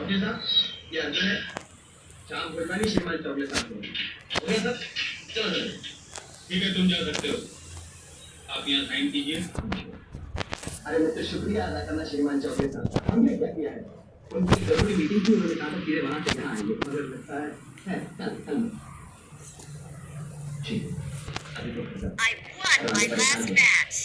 Okay sir, ये अंदर है। शाम को इतना श्रीमान चॉकलेट आपको ओके सर। चलो चलो ठीक है, तुम जा सकते हो। आप यहाँ साइन कीजिए। अरे मुझसे शुक्रिया अदा करना श्रीमान चौधरी साहब। हमने क्या किया है, उनकी जरूरी मीटिंग थी, उन्होंने कहा था चीजें बना के यहाँ आएंगे, मगर लगता है कल ठीक है। I won my last match.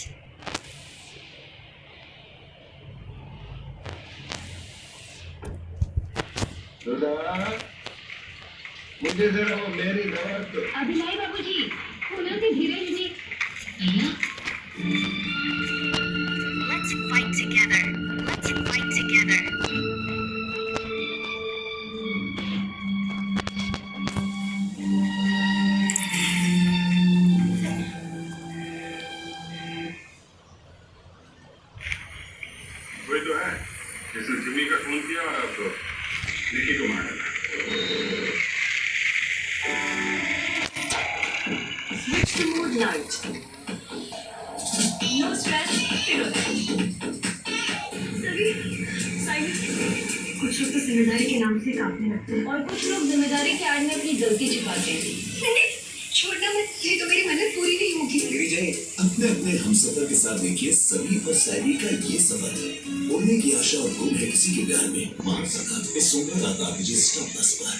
मुझे जरा वो मेरी दवा तो अभी नहीं बाबूजी, फूलों से धीरे धीरे। Let's fight together. Let's fight together. वही तो है जिसने जिमी का खून किया और अब निकी को मारा। Switch to mood light. No stress. सभी साइलेंट। कुछ लोग तो जिम्मेदारी के नाम से कांपने लगते हैं और कुछ लोग जिम्मेदारी के आड़ में अपनी गलती छिपाते हैं। छोड़ना मत, ये तो मेरी मन्नत पूरी नहीं होगी। मेरी जय अपने अपने हमसफर के साथ देखिए सभी और सैली का ये सफर उड़ने की आशा और गुम है किसी के प्यार में। मान सका इस सुंदर रात आप लीजिए स्टॉप बस पर।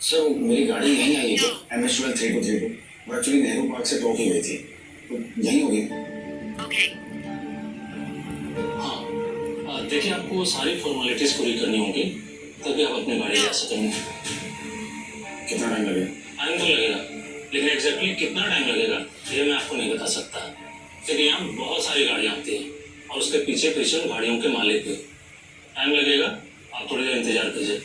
सर मेरी गाड़ी यहीं आई है MS12 3232। वो एक्चुअली नेहरू पार्क से टोकी गई थी, तो यहीं होगी। Okay. हाँ, देखिए आपको सारी फॉर्मेलिटीज पूरी करनी होगी तभी आप अपनी गाड़ी ले सकेंगे। कितना टाइम लगेगा? टाइम तो लगेगा, लेकिन एग्जैक्टली कितना टाइम लगेगा ये मैं आपको नहीं बता सकता, क्योंकि यहाँ बहुत सारी गाड़ियाँ आती हैं और उसके पीछे पीछे उन गाड़ियों के मालिक भी। टाइम लगेगा, आप थोड़ी देर इंतजार कीजिए।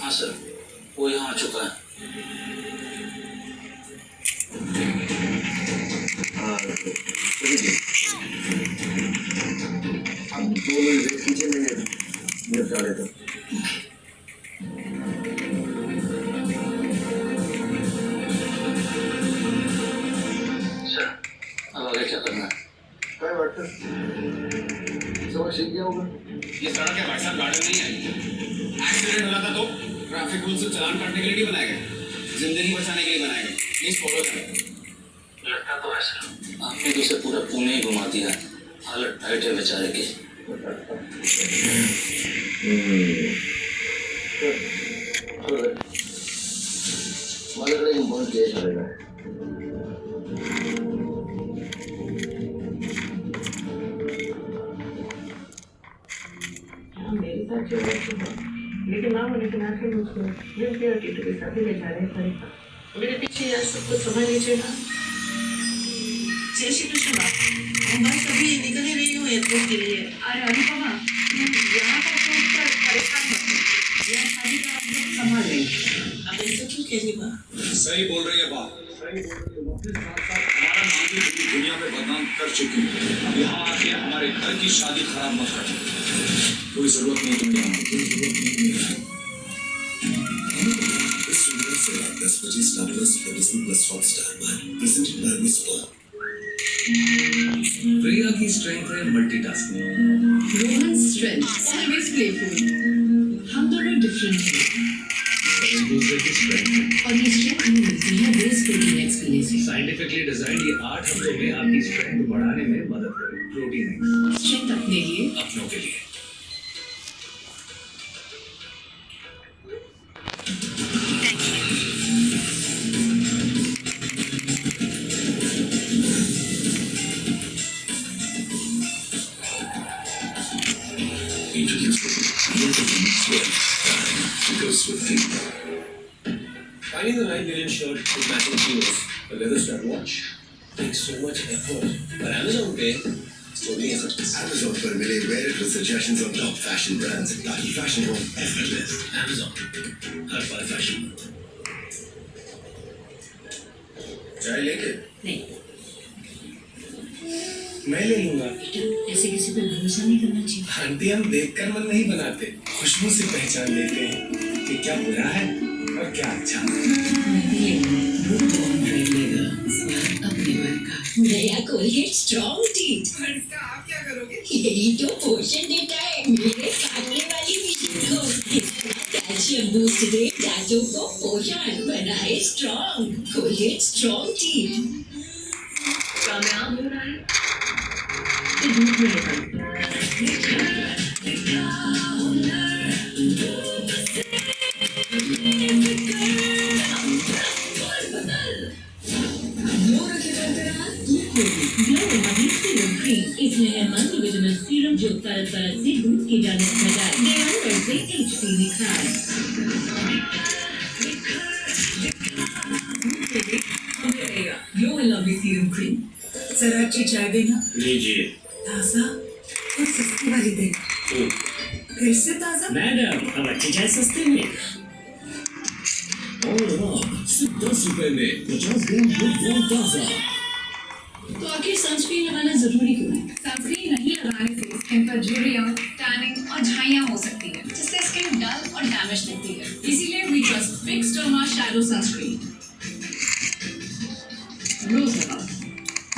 हाँ सर, वो यहाँ आ चुका है। आप 2 मिनट वेट कीजिए, मैं निपटा लेता हूँ। सर, अब आगे क्या करना है? क्या बात है, समझ सीख गया होगा। ये सड़क है भाई साहब, गाड़ी नहीं आई। एक्सीडेंट हो जाता तो ट्रैफिक रूल से चालान काटने के लिए नहीं बनाए गए, जिंदगी बचाने के लिए बनाए गए। प्लीज फॉलो करें। लगता तो है सर, आपने तो उसे पूरा पुणे ही घुमा दिया। हालत टाइट है बेचारे की। बहुत केस रहेगा। मेरे साथ जो है लेकिन ना होने के नाते मुझको दिल के और टीटू के साथ ही ले जा रहे हैं। मेरे पीछे यार सब कुछ समझ लीजिएगा। जय श्री कृष्ण बाप, मैं बस अभी निकल ही रही हूँ एयरपोर्ट के लिए। अरे अभी बाबा यहाँ पर सोचकर परेशान मत हो, यहाँ शादी का आप लोग संभाल लेंगे। अब ऐसे क्यों कह रही बात? सही बोल रही है बात, सही बोल रही है। अपने साथ साथ हमारा नाम भी पूरी दुनिया में बदनाम कर चुकी है। अब यहाँ आके हमारे घर की शादी खराब मत कर। कोई जरूरत नहीं तुमने आने की। इस सुंदर से रात 10 बजे स्टार प्लस और डिज्नी प्लस हॉटस्टार पर प्रेजेंटेड बाय विस्पर। प्रिया की स्ट्रेंथ है multitasking, Rohan strength always playful. हम दोनों डिफरेंट हैं और दूसरे की स्ट्रेंथ और ये स्ट्रेंथ हमें मिलती है base protein explanation. Scientifically designed ये 8 हफ्तों में आपकी स्ट्रेंथ बढ़ाने में मदद करेगी। प्रोटीन एक्स स्ट्रेंथ अपने लिए, अपनों के लिए। Thank you. Goes with you. Finding the right linen shirt with matching chinos, a leather strap watch takes so much effort. But Amazon Pay is totally effortless. Amazon पर मिले varied suggestions on top fashion brands ताकि fashion हो effortless. Amazon, हर बार fashion. चाय लेके? नहीं मैं ले लूंगा। ऐसे किसी पर भरोसा नहीं करना चाहिए। आंटी हम देखकर मन नहीं बनाते, खुशबू से पहचान लेते हैं कि क्या बुरा है और क्या अच्छा। मैं भी लेगा स्वाद अपने मन का। नया कोलगेट स्ट्रॉन्ग टीथ। और इसका आप क्या करोगे? यही तो पोषण देता है मेरे काटने वाली मशीन को। कैल्शियम बूस्ट दे दांतों को पोषण बनाए स्ट्रॉन्ग। Colgate strong teeth. कामयाब हो रहा है। ये दूध में है। इसमें है मल्टीविटामिन सीरम जो तरह तरह से दूध की जानत लगाए देवर से एचपी निखार। Glow and lovely serum cream. जरा अच्छी चाय देना। लीजिए। ताज़ा और सस्ती वाली देना। फिर से ताज़ा। मैडम अब अच्छी चाय सस्ते में। और हाँ, सिर्फ 10 रुपए में 50 ग्राम दूध ताजा। तो आखिर सनस्क्रीन लगाना जरूरी क्यों है? सनस्क्रीन नहीं लगाने से स्किन पर झुर्रियां, टैनिंग और झाइयां हो सकती है, जिससे स्किन डल और डैमेज दिखती है। इसीलिए we trust Fixderma shadow sunscreen. रोज लगाओ।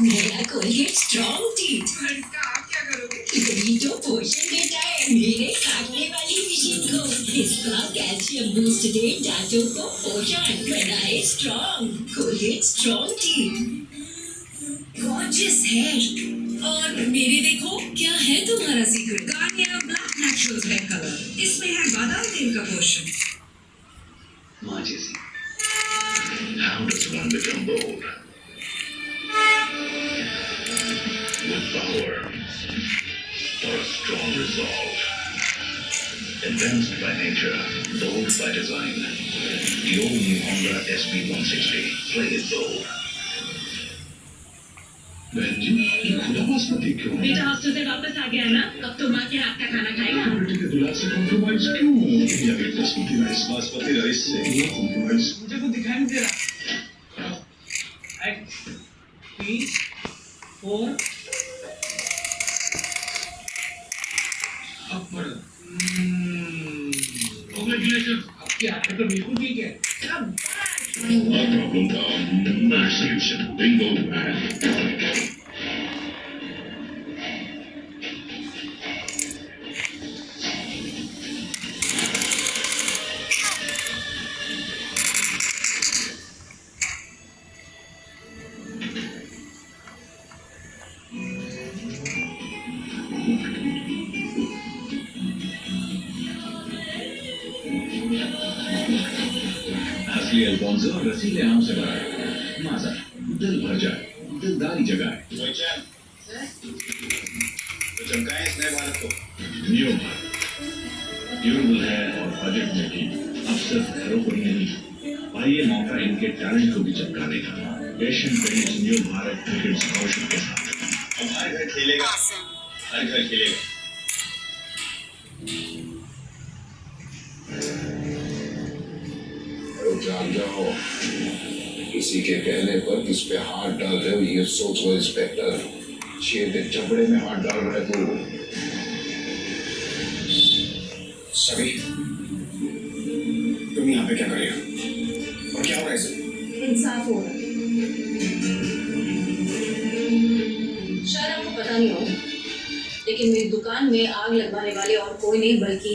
नया कोलगेट स्ट्रॉन्ग टीथ। और इसका आप क्या करोगे? यही तो पोषण देता है मेरे काटने वाली मशीन को। इसका कैल्शियम बूस्ट दे दांतों को पोषण बनाए strong. Colgate strong teeth. Gorgeous hair. और मेरे देखो क्या है तुम्हारा secret? Garnier black natural hair colour. इसमें है बादाम तेल का पोषण। माँ जैसी। How does one become bold? With power or a strong resolve. Advanced by nature, bold by design. The all-new Honda SB160. Play it bold. बहन जी, ये खुदा बासमती क्यों है? बेटा हॉस्टल से वापस आ गया ना, अब तो माँ के हाथ का खाना खाएगा। बेटे के दुलार से कॉम्प्रोमाइज क्यों? India Gate basmati rice, basmati rice से नो कॉम्प्रोमाइज। मुझे तो दिखाई नहीं दे रहा। 3, 4 अब पढ़। Congratulations, आपकी आंखें तो बिल्कुल ठीक है। Our problem था, our solution. Bingo man. असली अल्फोंसो और रसीले आम से भरा है। माजा दिल भर जाए, दिलदारी जगाए। तो चमकाएं इस नए भारत को। न्यू भारत ड्यूरेबल है और बजट में भी। अब सिर्फ घरों को ही नहीं, आइए मौका इनके टैलेंट को भी चमकाने का। Asian paints new Bharat cricket scholarship के साथ। अब हर घर खेलेगा, Awesome. हर घर खेलेगा। जान जाओ, किसी के कहने पर किस पे हाथ डाल रहे हो ये सोच लो इंस्पेक्टर। शेर के चपड़े में हाथ डाल रहे तू। सभी तुम यहाँ पे क्या कर रहे हो और क्या हो रहा है इसे? इंसाफ हो रहा है। शायद आपको पता नहीं हो, लेकिन मेरी दुकान में आग लगवाने वाले और कोई नहीं बल्कि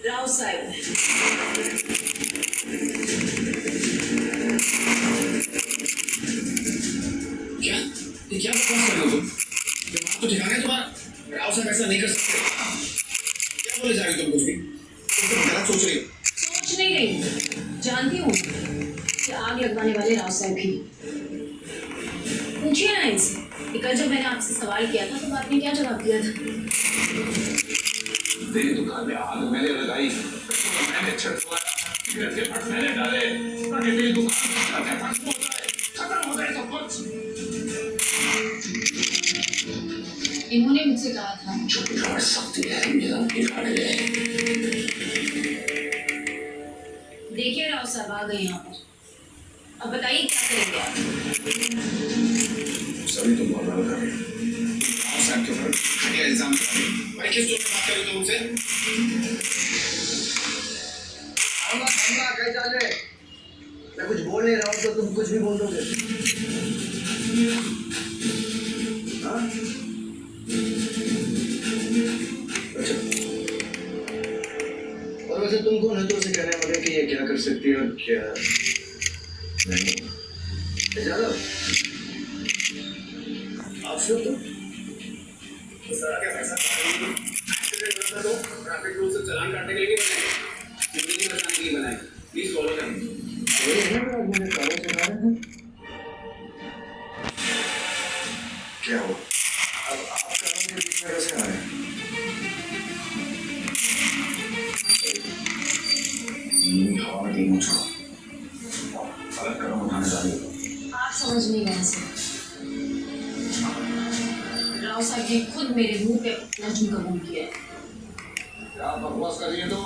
राव साहब है। क्या? ये क्या बकवास कर रहे हो तुम? दिमाग तो ठिकाना है तुम्हारा? राव साहब ऐसा नहीं कर सकते। क्या बोले जा रही हो तुम कुछ भी? तुम गलत सोच रही हो। सोच नहीं रही, जानती हूँ कि आग लगवाने वाले राव साहब ही। पूछिए ना इनसे कि कल जब मैंने आपसे सवाल किया था तो आपने क्या जवाब दिया था? तेरी दुकान में आग मैंने लगाई, मैंने छठवाया, घर के फट मैंने डाले, ताकि तेरी दुकान का फट हो जाए, खत्म हो जाए सब कुछ। इन्होंने मुझसे कहा था जो बिगाड़ सकती है मेरा बिगाड़ ले। देखिए राव साहब आ गए यहाँ पर, अब बताइए क्या करेंगे आप? सभी तुम बर्बाद कर रहे हो। किस टोन में बात कर रहे हो तुम मुझसे? हमला कह चाले। मैं कुछ बोल नहीं रहा हूँ तो तुम कुछ भी बोल दोगे। हाँ? अच्छा। और वैसे तुम कौन है तो उसे कहने वाले कि ये क्या कर सकती है और क्या नहीं? जानो? आप सुन तो? सारा क्या पैसा एक्सीडेंट करता तो ट्रैफिक रूल से चालान काटने के लिए नहीं बनाए, जिंदगी बचाने के लिए बनाए। प्लीज फॉलो करें। वही है ना मुझे काले चला रहे हैं। क्या हुआ? अब आप कानून के बीच में कैसे आ रहे हैं? हवा की मुझको अलग कदम उठाने जा रही हो। आप समझ नहीं गए सर। राव साहब ने खुद मेरे मुंह पे अपना झूठ कबूल किया है। क्या बकवास कर रही है तो?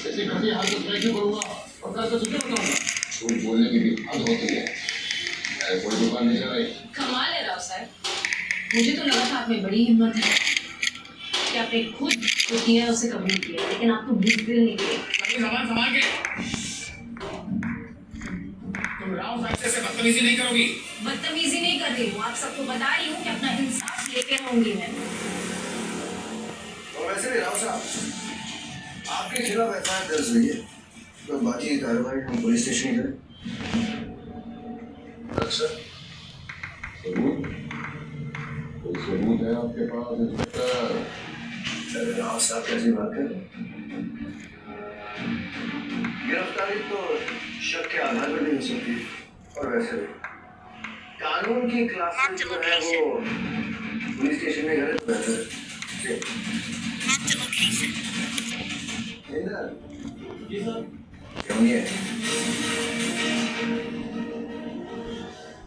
इतनी घटिया हालत मैं क्यों करूँगा और कल तो तुझे बताऊँगा। झूठ बोलने की भी हद होती है। ऐसे कोई दुकान नहीं चलाई। कमाल है राव साहब, मुझे तो लगा था आप में बड़ी हिम्मत है कि आपने खुद जो किया है उसे कबूल किया, लेकिन आप तो बुज़दिल निकले। सामान संभाल के। तुम राव साहब से बदतमीजी नहीं करोगी। बदतमीजी नहीं कर रही हूँ, आप सबको बता रही हूँ कि अपना इंसाफ लेके रहूंगी मैं। और वैसे भी राव साहब, आपके खिलाफ एफआईआर दर्ज हुई है, तो बाकी की कार्रवाई हम पुलिस स्टेशन करें। अच्छा, सबूत? कोई सबूत है आपके पास इंस्पेक्टर? अरे राव साहब कैसी बात कर रहे हैं? गिरफ्तारी तो शक के आधार पर नहीं हो सकती, और वैसे भी कानून की क्लासेस जो है वो पुलिस स्टेशन में गलत बेहतर है। Marked a location. जी सर। क्यों नहीं है?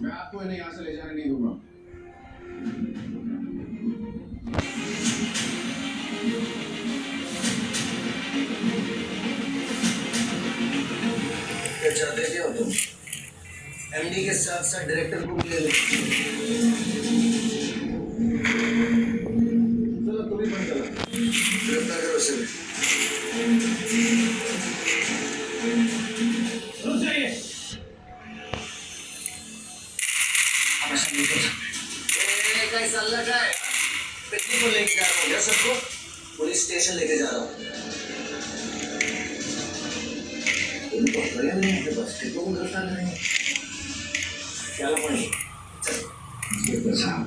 मैं आपको इन्हें यहाँ से ले जाने नहीं दूंगा। क्या चाहते क्या हो तुम? एमडी के साथ साथ डायरेक्टर को भी ले लो। चलो तुम ही बन चला। गिरफ्तार करो उसे। रुक जाइए। आप ऐसा नहीं कर सकते। कैसा लगा है? पिकनिक को लेके जा रहा हूँ क्या सबको? पुलिस स्टेशन लेके जा रहा हूँ। तो करिए नहीं आपके पास, कितनों को गिरफ्तार करेंगे? क्या लपड़ी? चल। साहब,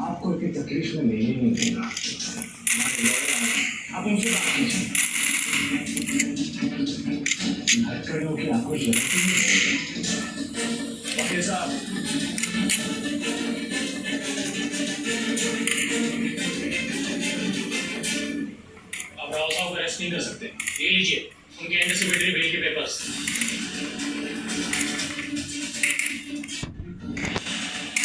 आपको इतनी तकलीफ में लेने नहीं दूंगा। हमारे लॉयर आए हैं, आप उनसे बात कीजिए। हथकड़ियों की आपको जरूरत ही नहीं है। वकील साहब, आप राव साहब को अरेस्ट नहीं कर सकते। ये लीजिए उनके एंटिसिपेटरी बेल के पेपर्स।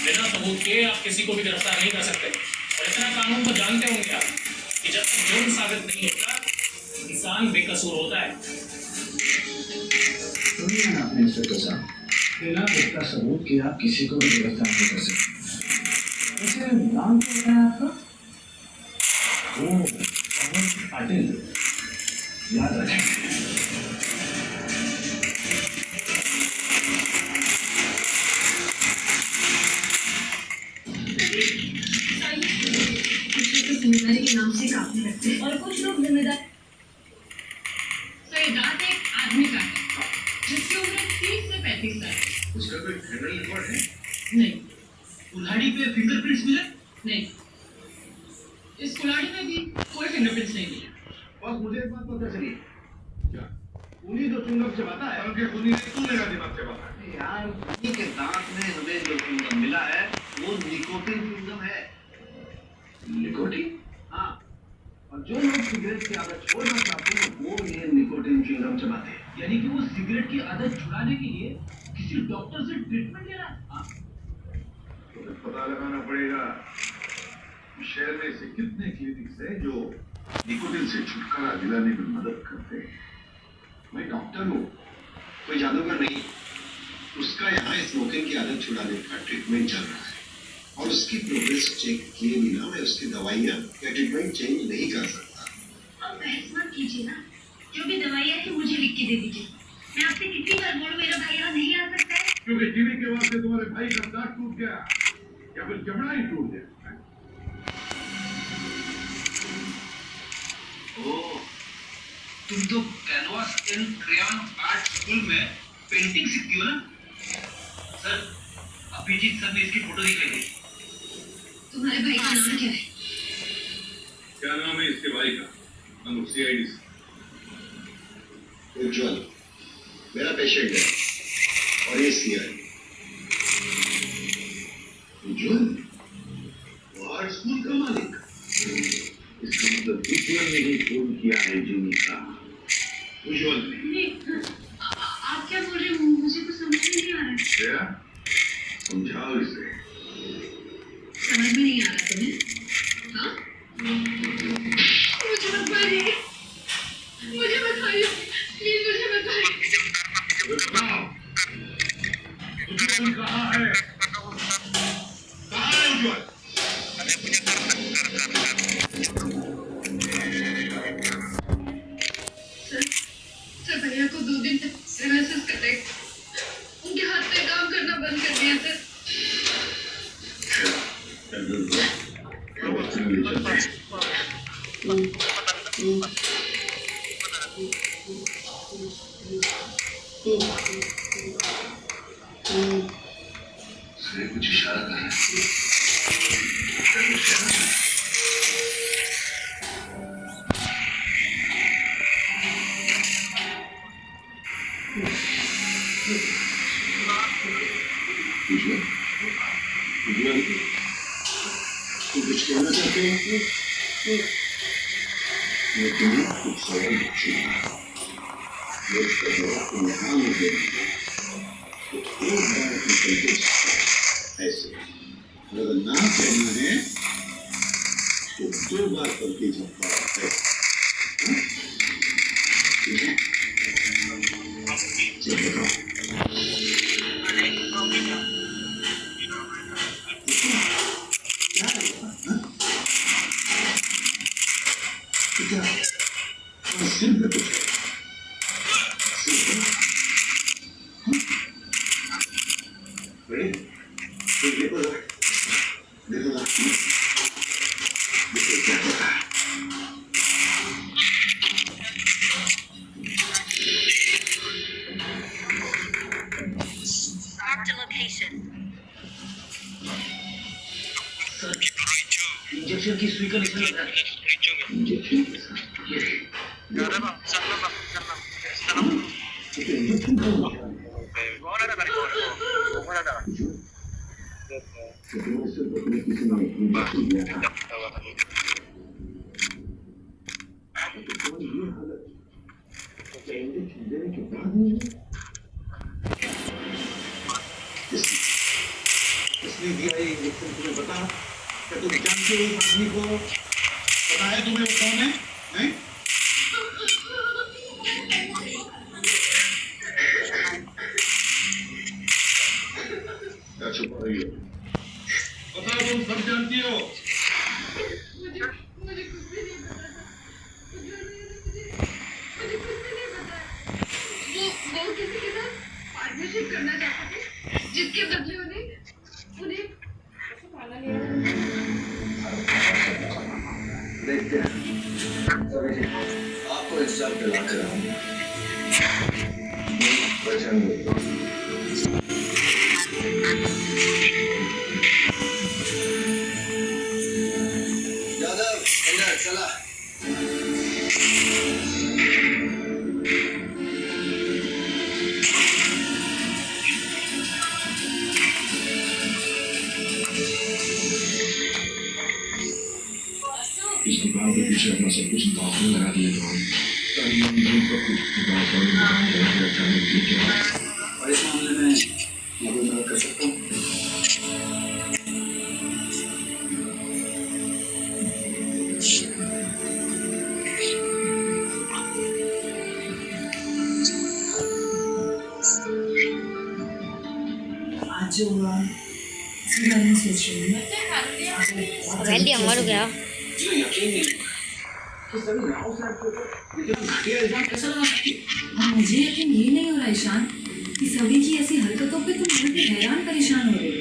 बिना सबूत के आप किसी को भी गिरफ्तार नहीं कर सकते, और इतना कानून को जानते होंगे आप कि जब तक जुर्म साबित नहीं होता इंसान बेकसूर होता है। सुनिए ना अपने इंस्पेक्टर साहब, बिना पुख्ता सबूत के आप किसी को भी गिरफ्तार नहीं कर सकते। वैसे नाम क्या है आपका? ओ, पवन पाटिल। याद रखें। जिम्मेदारी के नाम से काफी रखते हैं और कुछ लोग जिम्मेदारी। तो ये दांत एक आदमी का है जिसकी उम्र 30 से 35 साल। उसका कोई क्रिमिनल रिकॉर्ड है? नहीं। कुल्हाड़ी पे फिंगरप्रिंट्स मिले? नहीं, इस कुल्हाड़ी में भी कोई फिंगरप्रिंट्स नहीं मिले। बस मुझे एक बात पता चली। क्या? उन्हीं तो चुंगम चबाता है। उनके खूनी ने क्यों मेरा दिमाग चबाता है? यार, उन्हीं के दांत में हमें जो चुंगम मिला है वो निकोटिन चुंगम है। निकोटिन? हाँ। और जो लोग सिगरेट की आदत छोड़ना चाहते हैं वो ये निकोटिन च्युइंगम चबाते हैं। यानी कि वो सिगरेट की आदत छुड़ाने के लिए किसी डॉक्टर से ट्रीटमेंट ले रहा है? हाँ। तो पता लगाना पड़ेगा शहर में ऐसे कितने क्लिनिक्स हैं जो निकोटिन से छुटकारा दिलाने में मदद करते हैं। मैं डॉक्टर हूँ, कोई जादूगर नहीं। उसका यहाँ स्मोकिंग की आदत छुड़ाने का ट्रीटमेंट चल रहा है। और उसकी प्रोग्रेस चेक किए बिना मैं उसकी दवाइयाँ या ट्रीटमेंट चेंज नहीं कर सकता। अब बहस मत कीजिए ना, जो भी दवाइयाँ हैं मुझे लिख के दे दीजिए। मैं आपसे कितनी बार बोलूं मेरा भाई यहाँ नहीं आ सकता है? क्योंकि टीवी के वास्ते तुम्हारे भाई का दांत टूट गया या फिर जबड़ा ही टूट गया। ओह, तुम तो canvas and crayon art school में पेंटिंग सीखती हो ना? सर, अभिजीत सर ने इसकी फोटो दिखाई थी। तुम्हारे भाई का नाम क्या है? क्या नाम है इसके भाई का? हम सीआईडी से। उज्जवल मेरा पेशेंट है और ये सीआईडी। उज्जवल वो आर्ट स्कूल का मालिक। इसका मतलब उज्जवल ने ही फोन किया है जूनी का। उज्जवल ने। नहीं, आप क्या बोल रहे हो? मुझे कुछ समझ में नहीं आ रहा है। श्रेया, समझाओ इसे। समझ में नहीं आ रहा तुम्हें? हाँ? मुझे मत मारिए, मुझे मत मारिए, प्लीज मुझे मत मारिए। बताओ, उज्जवल कहाँ है? कहाँ है उज्जवल? सर भैया को 2 दिन तक रिहर्सल करते, उनके हाथ पे काम करना बंद कर दिया सर। कुछ इशारा कर रहा है। कुछ कहना चाहते हैं? मैं तुम्हें कुछ सवाल पूछूंगा। मैं उसका जवाब तुम हाँ में देंगे तो एक बार अपनी गलती ऐसे, अगर ना कहना है तो 2 बार गलती झपका ऐसे। ठीक है? चलो बताओ। क्या है? क्या? सिर पे कुछ है। सिर पे? देखो जरा, देखो जरा, देखो क्या होता है। Marked a location. इंजेक्शन की सुई का निशान लगा है। इंजेक्शन के साथ ये इंजेक्शन का निशान है। तुम्हारे सिर पर तुम्हें किसी ने इंजेक्शन दिया था। तो तुम्हारी ये हालत क्या इंजेक्शन देने के बाद नहीं हुई? इसने दिया ये इंजेक्शन तुम्हें बता? क्या तुम जानते हो इस आदमी को? पता है तुम्हें वो कौन है? नहीं? क्या छुपा रही हो? बताओ, तुम सब जानती हो? मुझे कुछ भी नहीं पता था। मुझे कुछ भी नहीं पता। वो किसी के साथ पार्टनरशिप करना चाहते थे, जिसके बदले उन्हें देखते हैं। आपको इंतजार पे लाकर वचन दो। यादव इधर चला। इस दुकान के पीछे अपना सब कुछ दांव में लगा दिया था। सब कुछ अचानक ठीक है। और इस मामले में मैं कोई मदद कर सकता हूँ? आज जो हुआ इसके बारे में सोच रही हूँ वैली हमारो गया मुझे यकीन नहीं कि सभी राव साहब को इतना घटिया इल्जाम कैसे लगा सकती है? और मुझे यकीन ये नहीं हो रहा ईशान कि सभी की ऐसी हरकतों पे तुम बहुत ही हैरान परेशान हो रहे हो।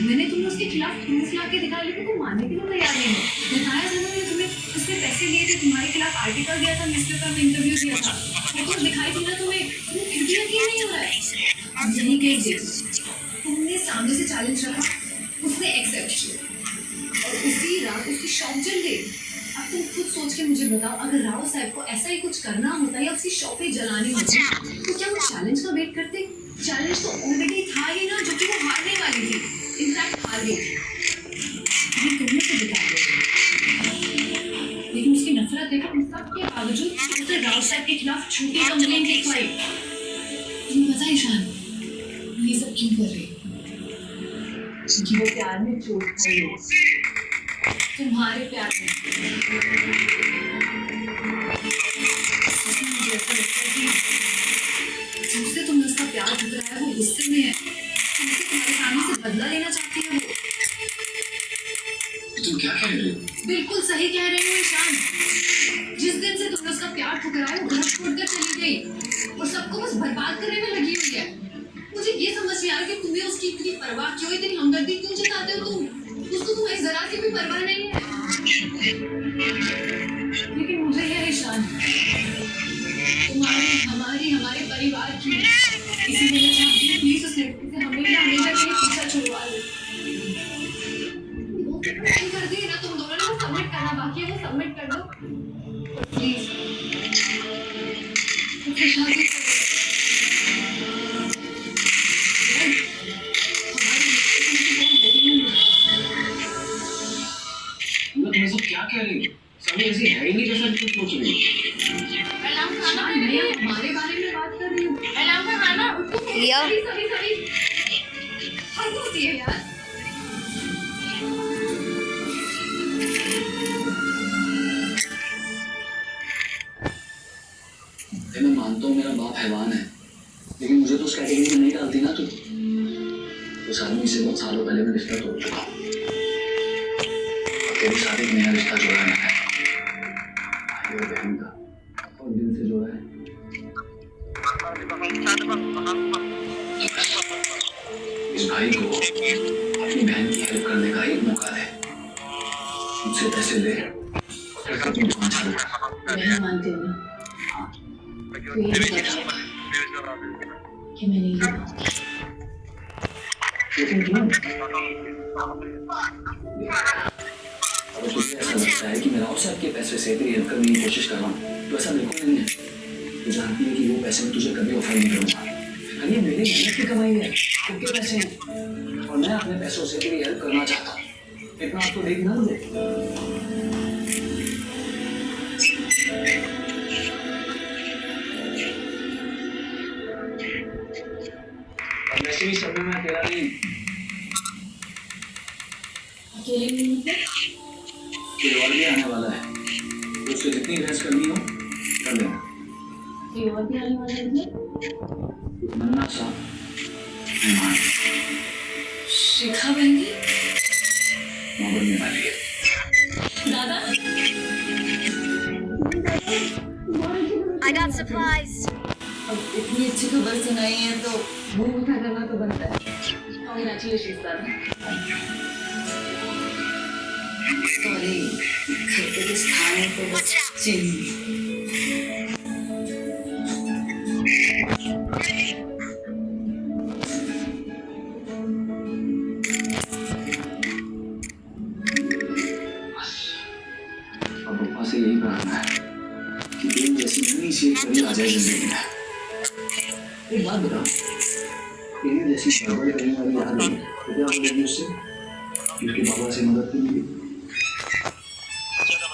मैंने तुम्हें उसके खिलाफ प्रूफ ला के दिखा, लेकिन तुम मानने के लिए तैयार नहीं हो। बताया था मैंने तुम्हें, उसने पैसे लिए थे, तुम्हारे खिलाफ आर्टिकल दिया था, न्यूज़पेपर में इंटरव्यू दिया था, फोटोज दिखाई थी ना तुम्हें फिर भी यकीन नहीं हो रहा है। अब यही केस देखो, तुमने सामने से चैलेंज रखा, उसने एक्सेप्ट किया और उसी रात उसकी शॉप जल गई। अब तुम खुद सोच के मुझे बताओ, अगर राव साहब को ऐसा ही कुछ करना होता या उसकी शॉप ही जलानी होती तो क्या वो चैलेंज का वेट करते? चैलेंज तो ऑलरेडी था ही ना, जो कि वो हारने वाली थी, इनफैक्ट हार गई। ये तुमने तो बता दिया, लेकिन उसकी नफरत देखो, उन सब के बावजूद उसने राव साहब के खिलाफ झूठी कंप्लेंट लिखवाई। तुम्हें पता है ईशान, ये सब क्यों कर रही? क्योंकि वो प्यार में चोट खाई हो, तुम्हारे प्यार में। मुझे ऐसा लगता है कि जिससे तुमने उसका प्यार ठुकराया वो गुस्से में है, तुमसे तुम्हारे सामने से बदला लेना चाहती है वो। तुम क्या कह रहे हो? बिल्कुल सही कह रहे हो ईशान। जिस दिन से तुमने उसका प्यार ठुकराया वो घर छोड़कर चली गई और सबको बस बर्बाद करने में लगी हुई है। मुझे ये समझ नहीं आ रहा कि तुम्हें उसकी इतनी परवाह क्यों, इतनी हमदर्दी क्यों जताते हो तुम? उसको तुम्हें जरा सी भी परवाह नहीं है। लेकिन मुझे है ईशान, तुम्हारी, हमारी, हमारे परिवार की, इसीलिए मैं चाहती हूँ प्लीज उस लड़की से हमेशा हमेशा के लिए पीछा छुड़वा लो। वो नहीं कर दी ना तुम दोनों ने, वो सबमिट करना बाकी है, वो सबमिट कर दो प्लीज। मुझसे शादी करो। तुम सब क्या कह रही हो? सभी ऐसी है ही नहीं जैसा तुम सोच रही हो। अलाम खाना, मैं हमारे बारे में बात कर रही हूँ। अलाम का खाना उसको लिया। सभी हद होती है यार। मैं मानता हूँ मेरा बाप हैवान है, लेकिन मुझे तो उस कैटेगरी में नहीं डालती ना तू। उस आदमी से बहुत सालों पहले मैं रिश्ता तोड़ चुका हूँ। तेरी शादी एक नया रिश्ता जोड़ा है मैंने, भाई और बहन का, और दिल से जोड़ा है। इस भाई को अपनी बहन की हेल्प करने का एक मौका दे, मुझसे पैसे ले और फिर अपनी दुकान चालू कर। मैं मानती हूँ ना, तो ये नहीं बताओ कि मैं नहीं लूँगा। लेकिन क्यों? अगर तुझे ऐसा लगता है कि मैं राव साहब के पैसे से तेरी हेल्प करने की कोशिश कर रहा हूँ, तो ऐसा बिल्कुल नहीं है। तू जानती है कि वो पैसे मैं तुझे कभी ऑफर नहीं करूँगा। ये मेरी मेहनत की कमाई है, खुद के पैसे हैं, और मैं अपने पैसों से तेरी हेल्प करना चाहता हूँ। इतना आपको देखना मुझे। और वैसे भी सब में मैं अकेला नहीं, अकेले नहीं मतलब? कोई और भी आने वाला है, तो उससे जितनी बहस करनी हो कर लेना। कोई और भी आने वाला है मतलब? मन्ना सा मेहमान शिखा बहनी? माँ बनने वाली है। दादा? I got supplies. अब इतनी अच्छी खबर सुनाई है तो मुंह मीठा करना तो बनता है। Congratulations दादा। सॉरी, घर पे कुछ खाने को बस चिंगी। अब पप्पा से यही प्रार्थना है कि तेरी जैसी नई सी एक कड़ी आ जाए जिंदगी में। एक बात बता, तेरी जैसी गड़बड़ करने वाली आ गई तो क्या बोलेगी उससे कि उसके बाबा से मदद के लिए?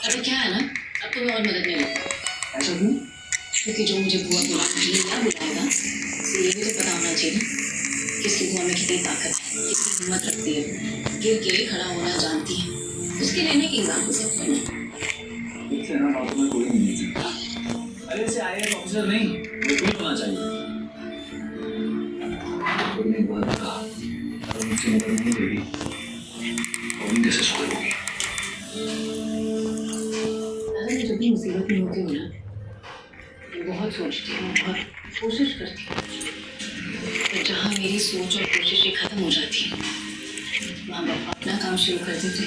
अरे क्या है ना, अब तो मैं और मदद नहीं लूँगा, ऐसा क्यों? क्योंकि जो मुझे बुआ बुलाएगा बुलाएगा, तो ये भी तो पता होना चाहिए ना कि इसकी बुआ में कितनी ताकत है, कितनी हिम्मत रखती है, गिर के खड़ा होना जानती है। उसके लेने के एग्जाम्पल सब करना। इससे ना बातों में कोई नहीं जीता। अरे इसे IAS ऑफिसर नहीं, वकील होना चाहिए। तुमने एक बात कहा, मुझसे मदद नहीं लेगी और भी कैसे सुधरोगी? दादा मैं जब भी मुसीबत में होती हूँ ना, मैं बहुत सोचती हूँ, बहुत कोशिश करती हूँ, पर जहाँ मेरी सोच और कोशिशें खत्म हो जाती हैं, माँ बाप अपना काम शुरू कर देते।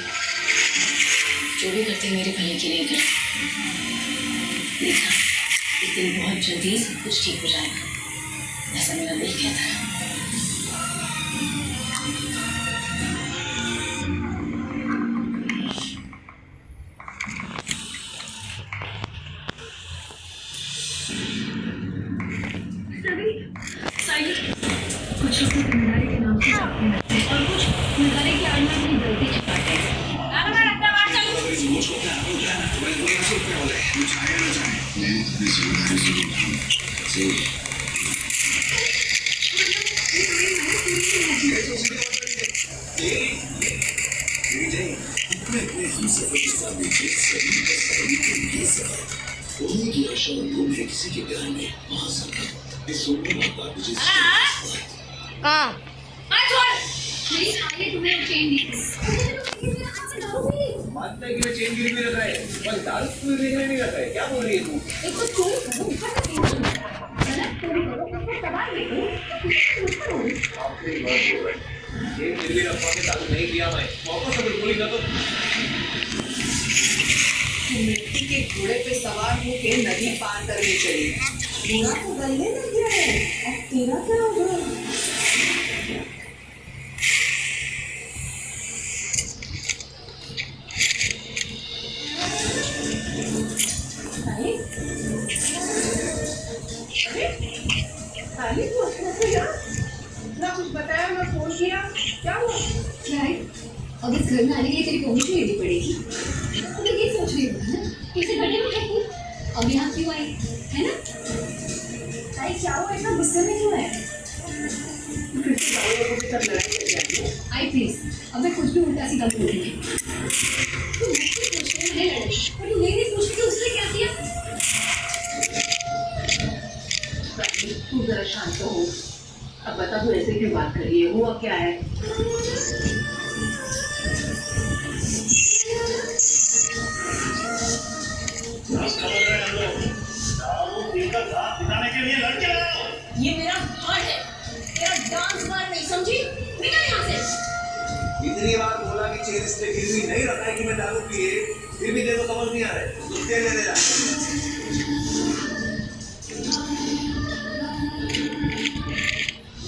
जो भी करते मेरे भले के लिए करते। देखा, एक दिन बहुत जल्दी सब कुछ ठीक हो जाएगा, ऐसा मेरा दिल कहता है। कुछ लोग जिम्मेदारी के नाम से चाहते हैं और कुछ जिम्मेदारी के आड़ में अपनी गलती छिपाते हैं। कहाँ? प्लीज आइए, तुम्हें चेन दी थी। मानता है कि मैं चेन गिर भी रखा है, पर दारू कोई देखने नहीं रखा है। क्या बोल रही है तू? एक तो चोरी करो, ऊपर से चोरी करो। गलत चोरी करो, ऊपर सवाल देखो, तो कुछ करो। आपसे एक बात बोल रहा है। चेन गिर भी रखवा के दारू नहीं किया मैं। मौका से बोली ना तो मिट्टी के घोड़े पे सवार होके नदी पार करने चली। घोड़ा तो गलने लग गया है, अब तेरा क्या होगा? साली तू अच्छा यार, ना कुछ बताया ना फोन किया, क्या हुआ? अब इस घर में आने के लिए तेरी परमिशन लेनी पड़ेगी। तो ये सोच रही हूँ ना, किसी गड्ढे में फेंकूं? अब यहाँ क्यों आई, है ना? भाई क्या हुआ, इतना गुस्से में क्यों है? फिर से गाँव लोगों के साथ लड़ाई कर जाती है। आई प्लीज, अब मैं कुछ भी उल्टा सीधा बोल रही है। तू मुझसे पूछ रही मैंने लड़ी, पर तू मेरी पूछ रही उसने क्या किया? तू जरा शांत हो। अब बता तू ऐसे क्यों बात कर रही है, हुआ क्या है? ये मेरा घर है, तेरा डांस बार नहीं, समझी? निकल यहाँ से। इतनी बार बोला कि चेन इसलिए गिर भी नहीं रखा है कि मैं दारू पिए, फिर भी देखो समझ नहीं आ रहा है। तो चेन ले जा।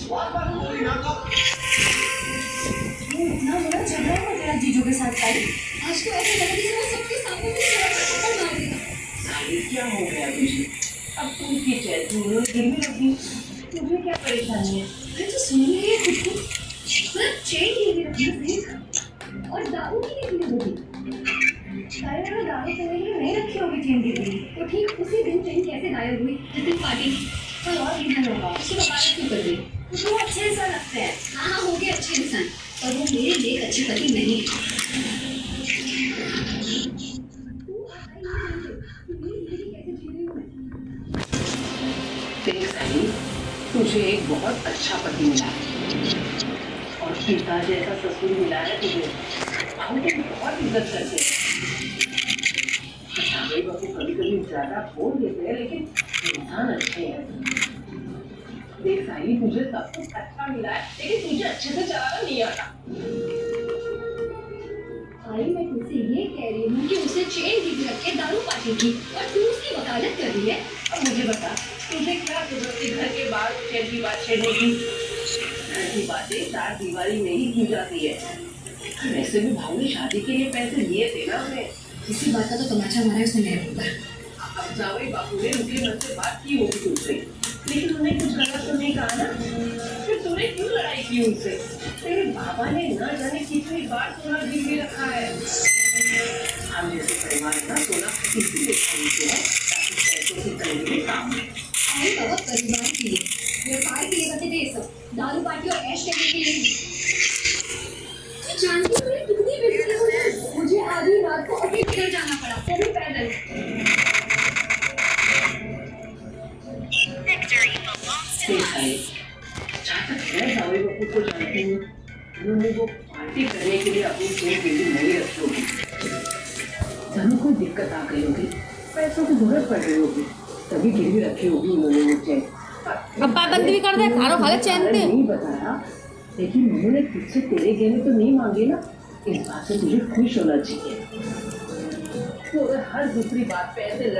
बार बोली ना तो इतना बड़ा झगड़ा हुआ तेरा जीजू के साथ आई। आज तो ऐसा लगा कि वो सबके सामने मुझे थप्पड़ मार देगा। साली क्या हो गया तुझे? अब तुम की चैन तूने गिर भी रखी, तुझे क्या परेशानी है? अरे तो सुन रही है खुद को, मतलब चेन गिर भी रखी है और दारू की नहीं गिर रही। शायद वो दारू पीने के लिए नहीं रखी होगी चेन गिर गई। तो ठीक उसी दिन चेन कैसे गायब हुई जिस दिन पार्टी कोई और रीजन होगा, उसकी वकालत क्यों कर दी? तो वो अच्छे इंसान लगते हैं। हाँ हो गए अच्छे इंसान, पर वो मेरे लिए एक अच्छे पति नहीं है। देख साली, तुझे एक बहुत अच्छा पति मिला है और पिता जैसा ससुर मिला है तुझे। हम तुम बहुत इज्जत करते हैं। बाबू कभी कभी ज्यादा बोल देते हैं, लेकिन इंसान अच्छे हैं। देख साली, तुझे सब कुछ अच्छा मिला है, लेकिन तुझे अच्छे से चलाना नहीं आता। भाई मैं तुझसे ये कह रही हूँ कि उसने चेन गिर रख के दारू पार्टी की और तू उसकी वकालत कर रही है। अब मुझे बता, तुझे क्या जरूरत है घर के बाहर चैन की बात छेड़ने की? घर की बातें चार दीवारी में ही की जाती है। वैसे भी भाव ने शादी के लिए पैसे लिए थे ना हमें। इसी बात का तो तमाचा मारा है उसने मेरे ऊपर। अब जावई बापू ने उनके मन से बात की होगी तुमसे, लेकिन उन्हें कुछ गलत तो नहीं कहा ना? फिर तूने क्यों लड़ाई की उनसे? तेरे बाबा ने न जाने कितनी बार सोना गिरवी रखा है। हम जैसे परिवार का सोना इसलिए खरीदते हैं ताकि पैसों की तंगी में काम आए। आई बाबा परिवार के लिए, व्यापार के लिए करते थे ये सब, दारू पार्टी और ऐश करने के लिए। तू जानती हो मैं कितनी बेइज्जती हुई? मुझे आधी रात को अभी घर जाना पड़ा, वो भी पैदल। Victory belongs to देख us. साले, जहाँ तक मैं जावई बापू को जानती हूँ, उन्होंने तनु कोई दिक्कत आ गई होगी, पैसों की जरूरत पड़ रही होगी, तभी गिरवी रखी होगी उन्होंने मुझे। अब्बा बंद भी कर दे, खारो खा ले चैन से। नहीं बताया, लेकिन मम्मी ने तुझसे तेरे गहने तो नहीं मांगे ना, इस बात से तुझे खुश होना चाहिए। तो अगर हर दूसरी बात पे ऐसे